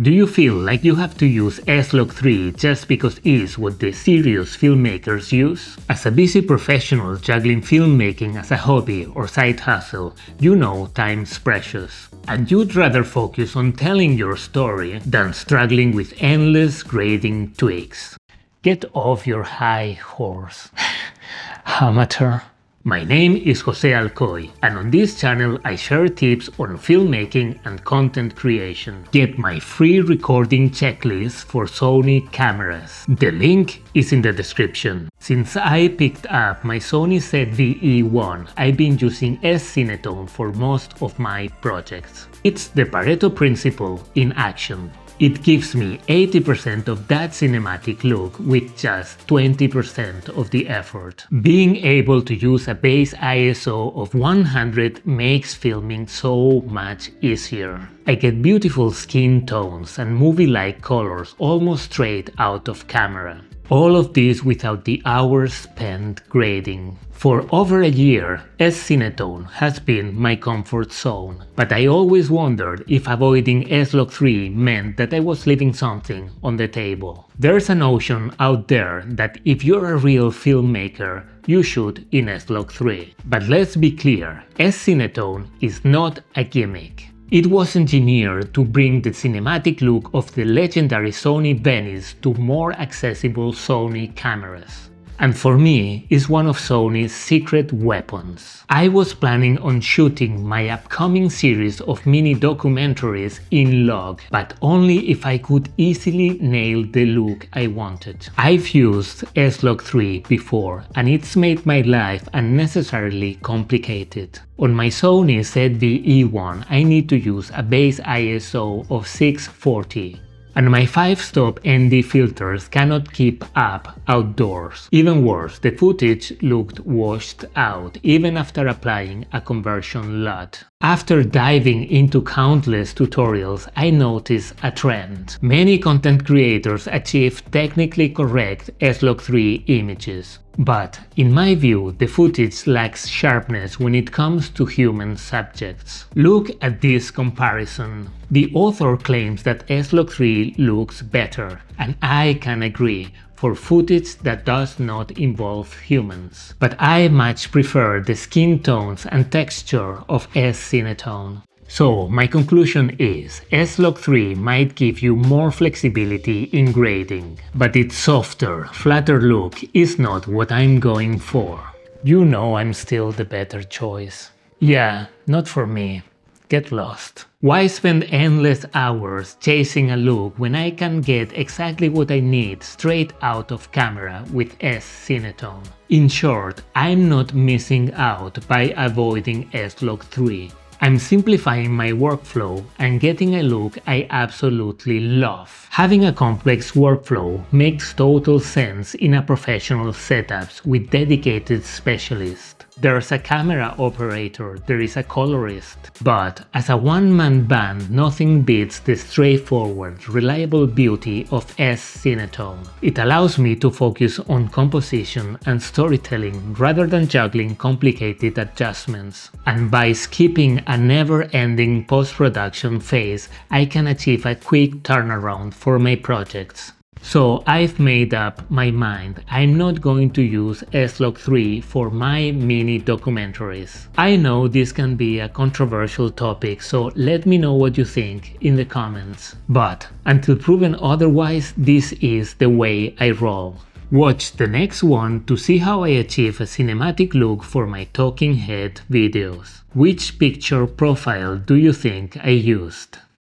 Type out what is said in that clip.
Do you feel like you have to use S-Log 3 just because it's what the serious filmmakers use? As a busy professional juggling filmmaking as a hobby or side hustle, you know time's precious. And you'd rather focus on telling your story than struggling with endless grading tweaks. Get off your high horse, amateur. My name is Jose Alcoy, and on this channel I share tips on filmmaking and content creation. Get my free recording checklist for Sony cameras. The link is in the description. Since I picked up my Sony ZV-E1, I've been using S-Cinetone for most of my projects. It's the Pareto principle in action. It gives me 80% of that cinematic look with just 20% of the effort. Being able to use a base ISO of 100 makes filming so much easier. I get beautiful skin tones and movie-like colors almost straight out of camera. All of this without the hours spent grading. For over a year, S-Cinetone has been my comfort zone, but I always wondered if avoiding S-Log 3 meant that I was leaving something on the table. There's a notion out there that if you're a real filmmaker, you shoot in S-Log 3. But let's be clear, S-Cinetone is not a gimmick. It was engineered to bring the cinematic look of the legendary Sony Venice to more accessible Sony cameras. And for me, it's one of Sony's secret weapons. I was planning on shooting my upcoming series of mini documentaries in log, but only if I could easily nail the look I wanted. I've used S-Log 3 before, and it's made my life unnecessarily complicated. On my Sony ZV-E1, I need to use a base ISO of 640. And my 5-stop ND filters cannot keep up outdoors. Even worse, the footage looked washed out even after applying a conversion LUT. After diving into countless tutorials, I noticed a trend. Many content creators achieve technically correct S-Log 3 images. But, in my view, the footage lacks sharpness when it comes to human subjects. Look at this comparison. The author claims that S-Log 3 looks better, and I can agree, for footage that does not involve humans. But I much prefer the skin tones and texture of S-Cinetone. So, my conclusion is, S-Log 3 might give you more flexibility in grading, but its softer, flatter look is not what I'm going for. You know I'm still the better choice. Yeah, not for me. Get lost. Why spend endless hours chasing a look when I can get exactly what I need straight out of camera with S-Cinetone? In short, I'm not missing out by avoiding S-Log 3. I'm simplifying my workflow and getting a look I absolutely love. Having a complex workflow makes total sense in a professional setups with dedicated specialists. There's a camera operator, there is a colorist. But as a one-man band, nothing beats the straightforward, reliable beauty of S-Cinetone. It allows me to focus on composition and storytelling rather than juggling complicated adjustments. And by skipping a never-ending post-production phase, I can achieve a quick turnaround for my projects. So I've made up my mind, I'm not going to use S-Log 3 for my mini documentaries. I know this can be a controversial topic, so let me know what you think in the comments. But until proven otherwise, this is the way I roll. Watch the next one to see how I achieve a cinematic look for my talking head videos. Which picture profile do you think I used?